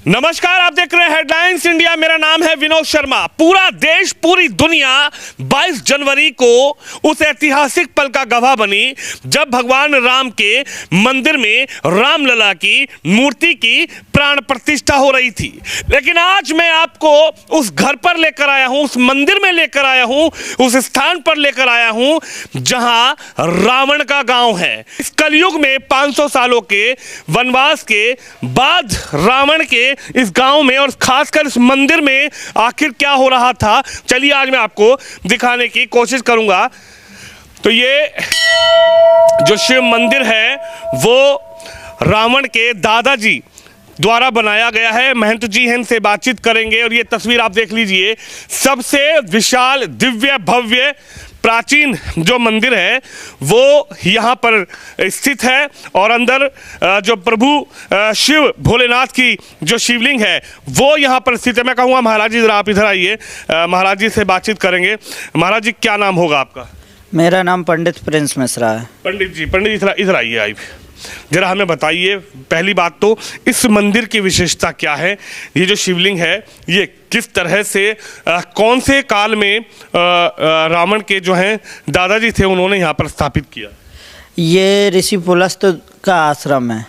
नमस्कार, आप देख रहे हैं हेडलाइंस इंडिया। मेरा नाम है विनोद शर्मा। पूरा देश, पूरी दुनिया 22 जनवरी को उस ऐतिहासिक पल का गवाह बनी जब भगवान राम के मंदिर में रामलला की मूर्ति की प्राण प्रतिष्ठा हो रही थी। लेकिन आज मैं आपको उस घर पर लेकर आया हूं, उस मंदिर में लेकर आया हूं, उस स्थान पर लेकर आया हूं जहां रावण का गांव है। इस कलयुग में 500 सालों के वनवास के बाद रावण के इस गांव में और खासकर इस मंदिर में आखिर क्या हो रहा था, चलिए आज मैं आपको दिखाने की कोशिश करूंगा। तो ये जो शिव मंदिर है वो रावण के दादाजी द्वारा बनाया गया है। महंत जी हैं, इनसे बातचीत करेंगे। और ये तस्वीर आप देख लीजिए, सबसे विशाल, दिव्य, भव्य, प्राचीन जो मंदिर है वो यहाँ पर स्थित है। और अंदर जो प्रभु शिव भोलेनाथ की जो शिवलिंग है वो यहाँ पर स्थित है। मैं कहूँगा महाराज जी जरा आप इधर आइए, महाराज जी से बातचीत करेंगे। महाराज जी क्या नाम होगा आपका? मेरा नाम पंडित प्रिंस मिश्रा है। पंडित जी इधर आइए। आइए जरा हमें बताइए, पहली बात तो इस मंदिर की विशेषता क्या है? ये जो शिवलिंग है ये किस तरह से कौन से काल में रावण के जो हैं दादाजी थे उन्होंने यहाँ पर स्थापित किया? ये ऋषि पुलस्त का आश्रम है।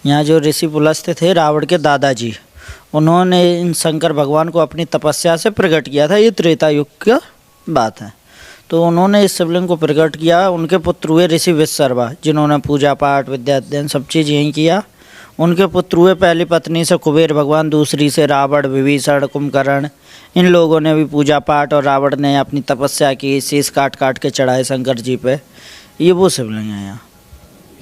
यहाँ जो ऋषि पुलस्त थे रावण के दादाजी, उन्होंने इन शंकर भगवान को अपनी तपस्या से प्रकट किया था। ये त्रेता युग का बात है। तो उन्होंने इस शिवलिंग को प्रकट किया। उनके पुत्र हुए ऋषि विश्वकर्मा, जिन्होंने पूजा पाठ, विद्या अध्ययन सब चीज़ यहीं किया। उनके पुत्र हुए पहली पत्नी से कुबेर भगवान, दूसरी से रावण, विभीषण, कुंभकर्ण। इन लोगों ने भी पूजा पाठ और रावण ने अपनी तपस्या की, शीश काट काट के चढ़ाए शंकर जी पे। ये वो शिवलिंग है यहाँ।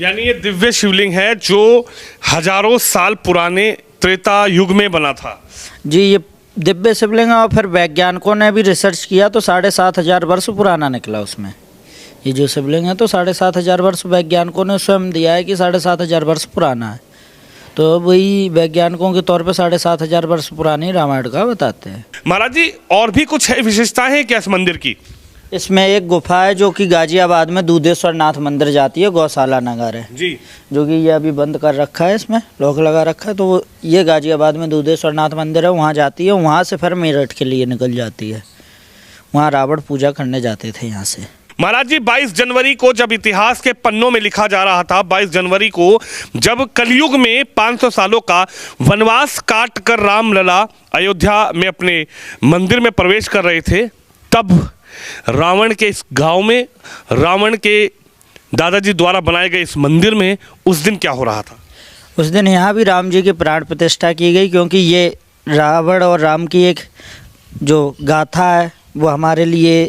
यानी ये दिव्य शिवलिंग है जो हजारों साल पुराने त्रेता युग में बना था। जी, ये दिव्य शिवलिंग है। और फिर वैज्ञानिकों ने भी रिसर्च किया तो 7,500 वर्ष पुराना निकला उसमें। ये जो शिवलिंग है तो 7,500 वर्ष वैज्ञानिकों ने स्वयं दिया है कि 7,500 वर्ष पुराना है। तो वही वैज्ञानिकों के तौर पे 7,500 वर्ष पुरानी रामायण का बताते हैं। महाराज जी और भी कुछ है विशेषताएं हैं क्या इस मंदिर की? इसमें एक गुफा है जो कि गाजियाबाद में दूधेश्वर नाथ मंदिर जाती है, गौशाला नगर है जी, जो कि ये अभी बंद कर रखा है, इसमें लॉक लगा रखा है। तो ये गाजियाबाद में दूधेश्वर नाथ मंदिर है, वहाँ जाती है। वहाँ से फिर मेरठ के लिए निकल जाती है। वहाँ रावण पूजा करने जाते थे यहाँ से। महाराज जी 22 जनवरी को जब इतिहास के पन्नों में लिखा जा रहा था, 22 जनवरी को जब कलयुग में 500 सालों का वनवास काट कर रामलला अयोध्या में अपने मंदिर में प्रवेश कर रहे थे, तब रावण के इस गांव में, रावण के दादाजी द्वारा बनाए गए इस मंदिर में उस दिन क्या हो रहा था? उस दिन यहाँ भी राम जी की प्राण प्रतिष्ठा की गई, क्योंकि ये रावण और राम की एक जो गाथा है वो हमारे लिए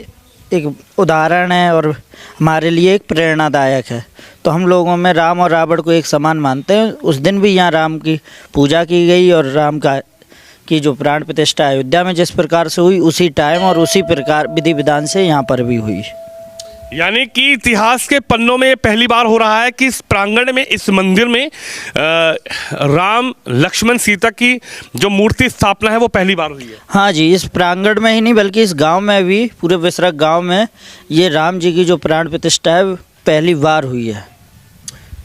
एक उदाहरण है और हमारे लिए एक प्रेरणादायक है। तो हम लोगों में राम और रावण को एक समान मानते हैं। उस दिन भी यहाँ राम की पूजा की गई और राम की जो प्राण प्रतिष्ठा अयोध्या में जिस प्रकार से हुई, उसी टाइम और उसी प्रकार विधि विधान से यहाँ पर भी हुई। यानी कि इतिहास के पन्नों में पहली बार हो रहा है कि इस प्रांगण में, इस मंदिर में राम, लक्ष्मण, सीता की जो मूर्ति स्थापना है वो पहली बार हुई है। हाँ जी, इस प्रांगण में ही नहीं बल्कि इस गांव में भी, पूरे विसरक गांव में ये राम जी की जो प्राण प्रतिष्ठा है पहली बार हुई है।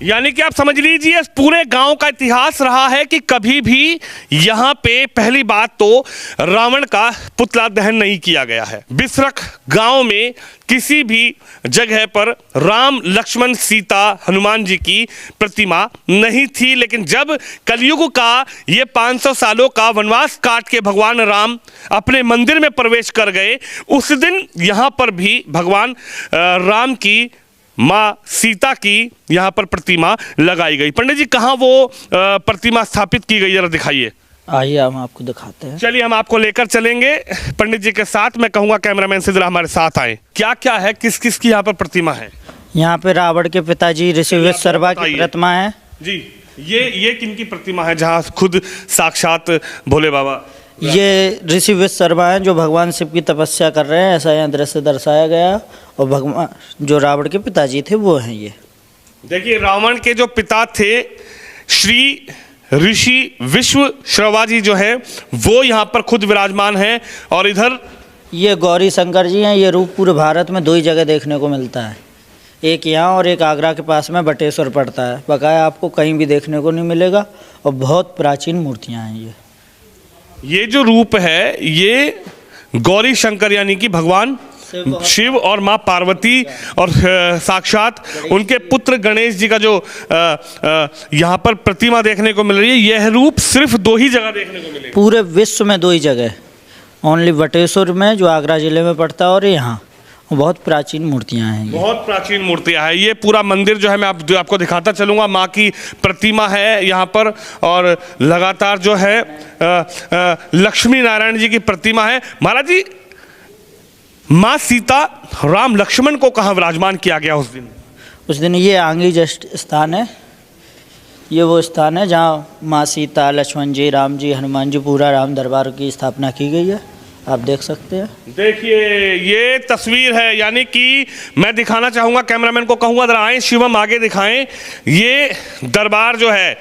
यानी कि आप समझ लीजिए इस पूरे गांव का इतिहास रहा है कि कभी भी यहाँ पे पहली बात तो रावण का पुतला दहन नहीं किया गया है। बिसरख गांव में किसी भी जगह पर राम, लक्ष्मण, सीता, हनुमान जी की प्रतिमा नहीं थी। लेकिन जब कलयुग का ये 500 सालों का वनवास काट के भगवान राम अपने मंदिर में प्रवेश कर गए, उस दिन यहाँ पर भी भगवान राम की, माँ सीता की यहाँ पर प्रतिमा लगाई गई। पंडित जी कहाँ वो प्रतिमा स्थापित की गई, जरा दिखाइए। आइए हम आपको दिखाते हैं। चलिए हम आपको लेकर चलेंगे पंडित जी के साथ। मैं कहूँगा कैमरामैन से जरा हमारे साथ आए। क्या क्या है, किस किस की यहाँ पर प्रतिमा है? यहाँ पे रावण के पिताजी ऋषि विश्वकर्मा की प्रतिमा है जी। ये किन की प्रतिमा है जहाँ खुद साक्षात भोले बाबा? ये ऋषि विश्वकर्मा हैं जो भगवान शिव की तपस्या कर रहे हैं, ऐसा यहाँ दृश्य दर्शाया गया। और भगवान जो रावण के पिताजी थे वो हैं ये। देखिए रावण के जो पिता थे श्री ऋषि विश्वकर्मा जी जो है वो यहाँ पर खुद विराजमान हैं। और इधर ये गौरी शंकर जी हैं। ये रूप पूरे भारत में 2 ही जगह देखने को मिलता है। एक यहाँ और एक आगरा के पास में बटेश्वर पड़ता है। बकाया आपको कहीं भी देखने को नहीं मिलेगा और बहुत प्राचीन मूर्तियाँ हैं ये जो रूप है ये गौरी शंकर यानी कि भगवान शिव और माँ पार्वती और साक्षात उनके पुत्र गणेश जी का जो यहाँ पर प्रतिमा देखने को मिल रही है। यह रूप सिर्फ 2 ही जगह देखने को मिले पूरे विश्व में, 2 ही जगह, ओनली बटेश्वर में जो आगरा जिले में पड़ता है और यहाँ। बहुत प्राचीन मूर्तियाँ हैं, बहुत प्राचीन मूर्तियाँ हैं। ये पूरा मंदिर जो है मैं आपको दिखाता चलूँगा। माँ की प्रतिमा है यहाँ पर और लगातार जो है लक्ष्मी नारायण जी की प्रतिमा है। महाराज जी, माँ सीता राम लक्ष्मण को कहाँ विराजमान किया गया उस दिन? ये आंगी जस्ट स्थान है, ये वो स्थान है जहाँ माँ सीता, लक्ष्मण जी, राम जी, हनुमान जी, पूरा राम दरबार की स्थापना की गई है। आप देख सकते हैं। देखिए ये तस्वीर है, यानी कि मैं दिखाना चाहूँगा, कैमरामैन को कहूँगा जरा आएँ शिवम आगे दिखाएं। ये दरबार जो है,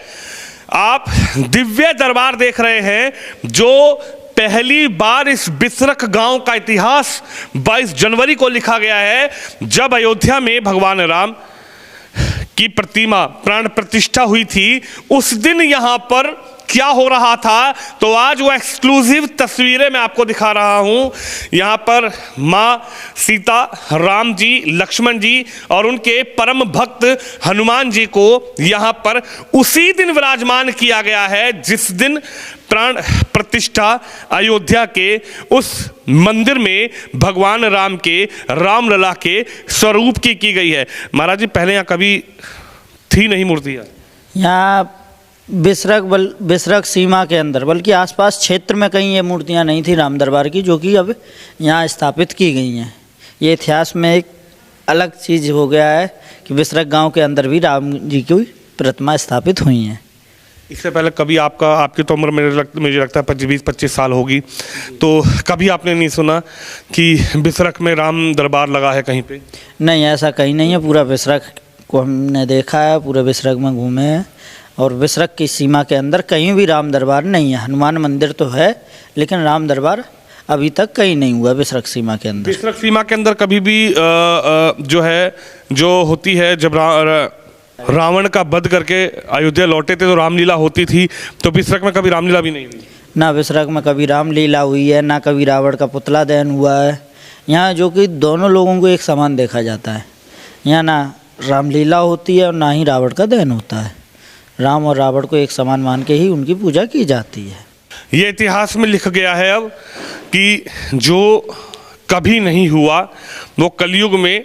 आप दिव्य दरबार देख रहे हैं जो पहली बार इस बिसरख गांव का इतिहास 22 जनवरी को लिखा गया है, जब अयोध्या में भगवान राम की प्रतिमा प्राण प्रतिष्ठा हुई थी। उस दिन यहां पर क्या हो रहा था, तो आज वो एक्सक्लूसिव तस्वीरें मैं आपको दिखा रहा हूं। यहाँ पर माँ सीता, राम जी, लक्ष्मण जी और उनके परम भक्त हनुमान जी को यहाँ पर उसी दिन विराजमान किया गया है जिस दिन प्राण प्रतिष्ठा अयोध्या के उस मंदिर में भगवान राम के रामलला के स्वरूप की गई है। महाराज जी, पहले यहाँ कभी थी नहीं मूर्ति? यहाँ बिसरख सीमा के अंदर, बल्कि आसपास क्षेत्र में कहीं ये मूर्तियाँ नहीं थी राम दरबार की, जो कि अब यहाँ स्थापित की गई हैं। ये इतिहास में एक अलग चीज़ हो गया है कि बिसरख गांव के अंदर भी राम जी की प्रतिमा स्थापित हुई हैं। इससे पहले कभी आपकी तो उम्र मुझे लगता है 20-25 साल होगी, तो कभी आपने नहीं सुना कि बिसरख में राम दरबार लगा है कहीं पे? नहीं, ऐसा कहीं नहीं है। पूरा बिसरख को हमने देखा है, पूरे बिसरख में घूमे हैं और बिसरख की सीमा के अंदर कहीं भी राम दरबार नहीं है। हनुमान मंदिर तो है लेकिन राम दरबार अभी तक कहीं नहीं हुआ बिसरख सीमा के अंदर। बिसरख सीमा के अंदर कभी भी जो है जो होती है, जब रावण का वध करके अयोध्या लौटे थे तो रामलीला होती थी, तो बिसरख में कभी रामलीला भी नहीं हुई? ना बिसरख में कभी रामलीला हुई है, ना कभी रावण का पुतला दहन हुआ है। यहाँ जो कि दोनों लोगों को एक समान देखा जाता है। यहाँ ना रामलीला होती है और ना ही रावण का दहन होता है। राम और रावण को एक समान मान के ही उनकी पूजा की जाती है। ये इतिहास में लिख गया है अब कि जो कभी नहीं हुआ वो कलयुग में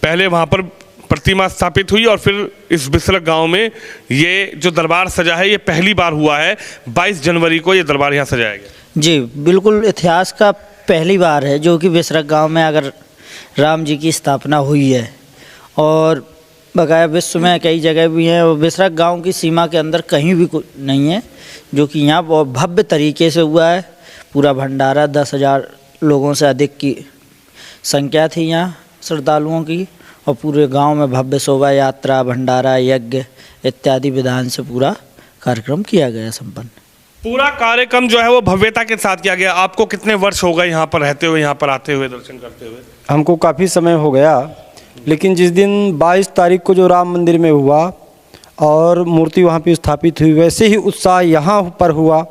पहले वहाँ पर प्रतिमा स्थापित हुई और फिर इस बिसरख गांव में ये जो दरबार सजा है ये पहली बार हुआ है। 22 जनवरी को ये दरबार यहाँ सजाया गया। जी बिल्कुल, इतिहास का पहली बार है जो कि बिसरख गांव में अगर राम जी की स्थापना हुई है। और बकाया विश्व में कई जगह भी हैं और बिसरख गांव की सीमा के अंदर कहीं भी नहीं है, जो कि यहाँ बहुत भव्य तरीके से हुआ है। पूरा भंडारा 10,000 लोगों से अधिक की संख्या थी यहाँ श्रद्धालुओं की, और पूरे गांव में भव्य शोभा यात्रा, भंडारा, यज्ञ इत्यादि विधान से पूरा कार्यक्रम किया गया संपन्न। पूरा कार्यक्रम जो है वो भव्यता के साथ किया गया। आपको कितने वर्ष हो गए यहाँ पर रहते हुए, यहाँ पर आते हुए, दर्शन करते हुए? हमको काफ़ी समय हो गया, लेकिन जिस दिन 22 तारीख को जो राम मंदिर में हुआ और मूर्ति वहाँ पे स्थापित हुई, वैसे ही उत्साह यहाँ पर हुआ।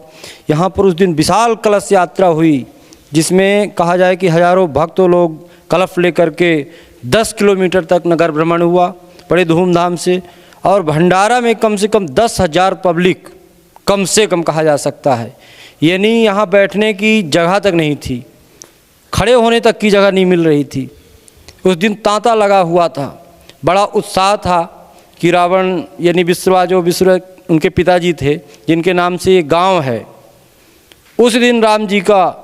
यहाँ पर उस दिन विशाल कलश यात्रा हुई, जिसमें कहा जाए कि हजारों भक्तों लोग कलश लेकर के 10 किलोमीटर तक नगर भ्रमण हुआ बड़े धूमधाम से। और भंडारा में कम से कम 10,000 पब्लिक, कम से कम कहा जा सकता है। यानी यहाँ बैठने की जगह तक नहीं थी, खड़े होने तक की जगह नहीं मिल रही थी। उस दिन तांता लगा हुआ था, बड़ा उत्साह था कि रावण यानी विश्व उनके पिताजी थे जिनके नाम से ये गांव है। उस दिन राम जी का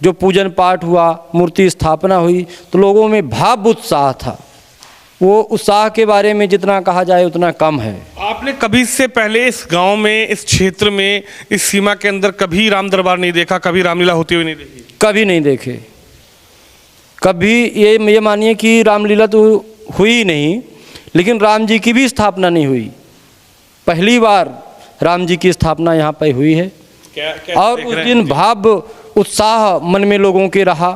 जो पूजन पाठ हुआ, मूर्ति स्थापना हुई, तो लोगों में भाव उत्साह था। वो उत्साह के बारे में जितना कहा जाए उतना कम है। आपने कभी से पहले इस गांव में, इस क्षेत्र में, इस सीमा के अंदर कभी राम दरबार नहीं देखा, कभी रामलीला होती हुई नहीं देखी? कभी नहीं देखे। कभी ये मानिए कि रामलीला तो हुई नहीं, लेकिन राम जी की भी स्थापना नहीं हुई। पहली बार राम जी की स्थापना यहाँ पर हुई है। और उस दिन भाव उत्साह मन में लोगों के रहा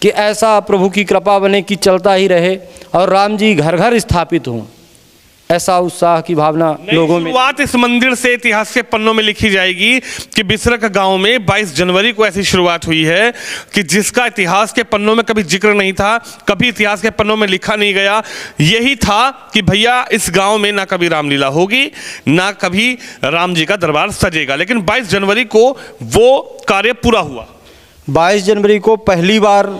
कि ऐसा प्रभु की कृपा बने कि चलता ही रहे और राम जी घर घर स्थापित हों। ऐसा उत्साह की भावना लोगों में। शुरुआत इस मंदिर से इतिहास के पन्नों में लिखी जाएगी कि बिसरक गांव में 22 जनवरी को ऐसी शुरुआत हुई है कि जिसका इतिहास के पन्नों में कभी जिक्र नहीं था, कभी इतिहास के पन्नों में लिखा नहीं गया। यही था कि भैया इस गांव में ना कभी रामलीला होगी, ना कभी राम जी का दरबार सजेगा। लेकिन 22 जनवरी को वो कार्य पूरा हुआ। 22 जनवरी को पहली बार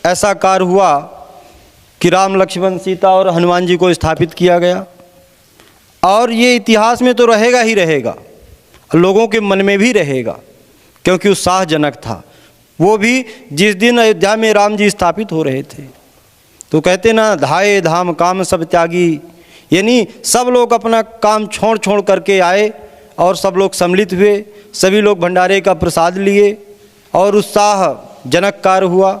ऐसा कार्य हुआ कि राम, लक्ष्मण, सीता और हनुमान जी को स्थापित किया गया। और ये इतिहास में तो रहेगा ही रहेगा, लोगों के मन में भी रहेगा, क्योंकि उत्साहजनक था। वो भी जिस दिन अयोध्या में राम जी स्थापित हो रहे थे, तो कहते ना, धाये धाम काम सब त्यागी, यानी सब लोग अपना काम छोड़ छोड़ करके आए और सब लोग सम्मिलित हुए, सभी लोग भंडारे का प्रसाद लिए और उत्साहजनक कार्य हुआ।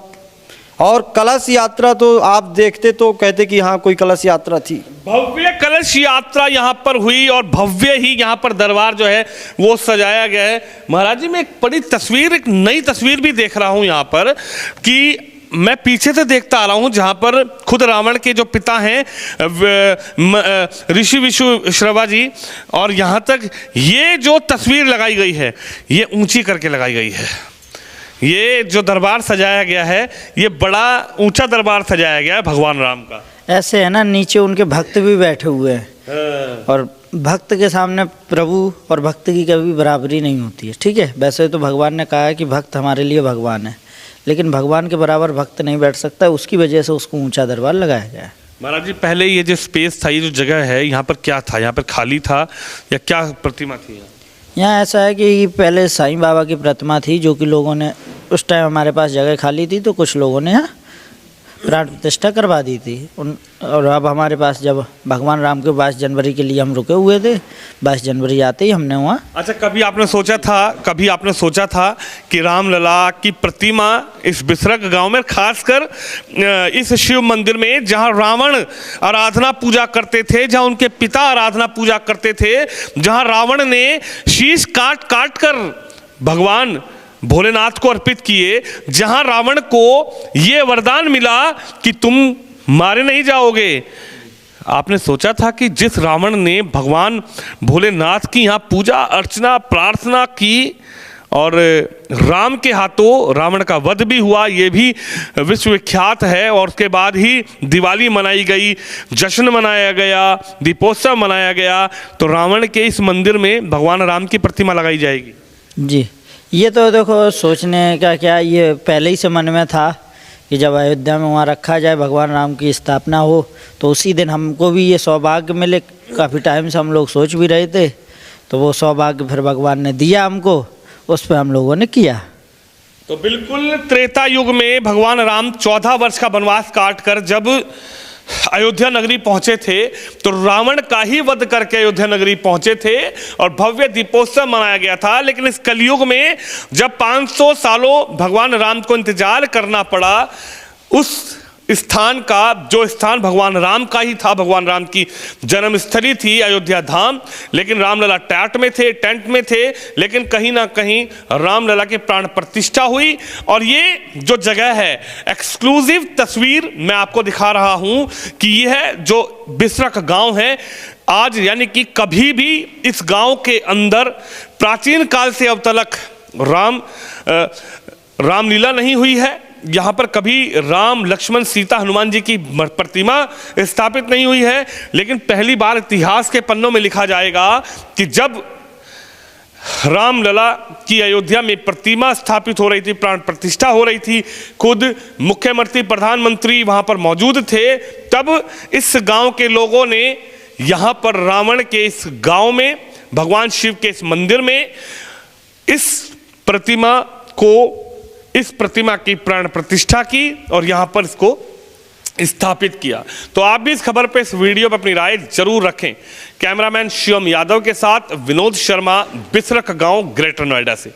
और कलश यात्रा तो आप देखते तो कहते कि हाँ कोई कलश यात्रा थी। भव्य कलश यात्रा यहाँ पर हुई और भव्य ही यहाँ पर दरबार जो है वो सजाया गया है। महाराज जी, मैं एक बड़ी तस्वीर, एक नई तस्वीर भी देख रहा हूँ यहाँ पर कि मैं पीछे से देखता आ रहा हूँ जहाँ पर खुद रावण के जो पिता हैं ऋषि विश्वश्रवा जी, और यहाँ तक ये जो तस्वीर लगाई गई है ये ऊंची करके लगाई गई है। ये जो दरबार सजाया गया है ये बड़ा ऊंचा दरबार सजाया गया है भगवान राम का। ऐसे है ना, नीचे उनके भक्त भी बैठे हुए हैं और भक्त के सामने प्रभु और भक्त की कभी बराबरी नहीं होती है। ठीक है, वैसे तो भगवान ने कहा है कि भक्त हमारे लिए भगवान है, लेकिन भगवान के बराबर भक्त नहीं बैठ सकता, उसकी वजह से उसको ऊंचा दरबार लगाया गया है। महाराज जी, पहले ये जो स्पेस था, ये जो जगह है, यहाँ पर क्या था? यहाँ पर खाली था या क्या प्रतिमा थी? यहाँ ऐसा है कि पहले साईं बाबा की प्रतिमा थी, जो कि लोगों ने उस टाइम हमारे पास जगह खाली थी तो कुछ लोगों ने यहाँ प्राण प्रतिष्ठा करवा दी थी और अब हमारे पास जब भगवान राम के 22 जनवरी के लिए हम रुके हुए थे, 22 जनवरी आते ही हमने वहाँ। अच्छा, कभी आपने सोचा था कि रामलला की प्रतिमा इस बिसरक गांव में, खासकर इस शिव मंदिर में जहां रावण आराधना पूजा करते थे, जहां उनके पिता आराधना पूजा करते थे, जहां रावण ने शीश काट काट कर भगवान भोलेनाथ को अर्पित किए, जहां रावण को ये वरदान मिला कि तुम मारे नहीं जाओगे, आपने सोचा था कि जिस रावण ने भगवान भोलेनाथ की यहाँ पूजा अर्चना प्रार्थना की और राम के हाथों रावण का वध भी हुआ, ये भी विश्वविख्यात है। और उसके बाद ही दिवाली मनाई गई, जश्न मनाया गया, दीपोत्सव मनाया गया, तो रावण के इस मंदिर में भगवान राम की प्रतिमा लगाई जाएगी। जी, ये तो देखो सोचने का क्या, ये पहले ही से मन में था कि जब अयोध्या में वहाँ रखा जाए, भगवान राम की स्थापना हो, तो उसी दिन हमको भी ये सौभाग्य मिले। काफ़ी टाइम से हम लोग सोच भी रहे थे, तो वो सौभाग्य फिर भगवान ने दिया हमको, उस पर हम लोगों ने किया। तो बिल्कुल त्रेता युग में भगवान राम 14 वर्ष का वनवास काट कर जब अयोध्या नगरी पहुंचे थे, तो रावण का ही वध करके अयोध्या नगरी पहुंचे थे और भव्य दीपोत्सव मनाया गया था। लेकिन इस कलयुग में जब 500 सालों भगवान राम को इंतजार करना पड़ा, उस स्थान का, जो स्थान भगवान राम का ही था, भगवान राम की जन्मस्थली थी अयोध्या धाम, लेकिन रामलला टेंट में थे, लेकिन कहीं ना कहीं रामलला की प्राण प्रतिष्ठा हुई। और ये जो जगह है, एक्सक्लूसिव तस्वीर मैं आपको दिखा रहा हूं कि यह जो बिसरक गांव है आज, यानी कि कभी भी इस गांव के अंदर प्राचीन काल से अब तक रामलीला नहीं हुई है। यहाँ पर कभी राम, लक्ष्मण, सीता, हनुमान जी की प्रतिमा स्थापित नहीं हुई है। लेकिन पहली बार इतिहास के पन्नों में लिखा जाएगा कि जब रामलला की अयोध्या में प्रतिमा स्थापित हो रही थी, प्राण प्रतिष्ठा हो रही थी, खुद मुख्यमंत्री, प्रधानमंत्री वहाँ पर मौजूद थे, तब इस गांव के लोगों ने यहाँ पर रावण के इस गांव में, भगवान शिव के इस मंदिर में इस प्रतिमा की प्राण प्रतिष्ठा की और यहाँ पर इसको स्थापित किया। तो आप भी इस खबर पे, इस वीडियो पे अपनी राय जरूर रखें। कैमरामैन शिवम यादव के साथ विनोद शर्मा, बिसरक गांव, ग्रेटर नोएडा से।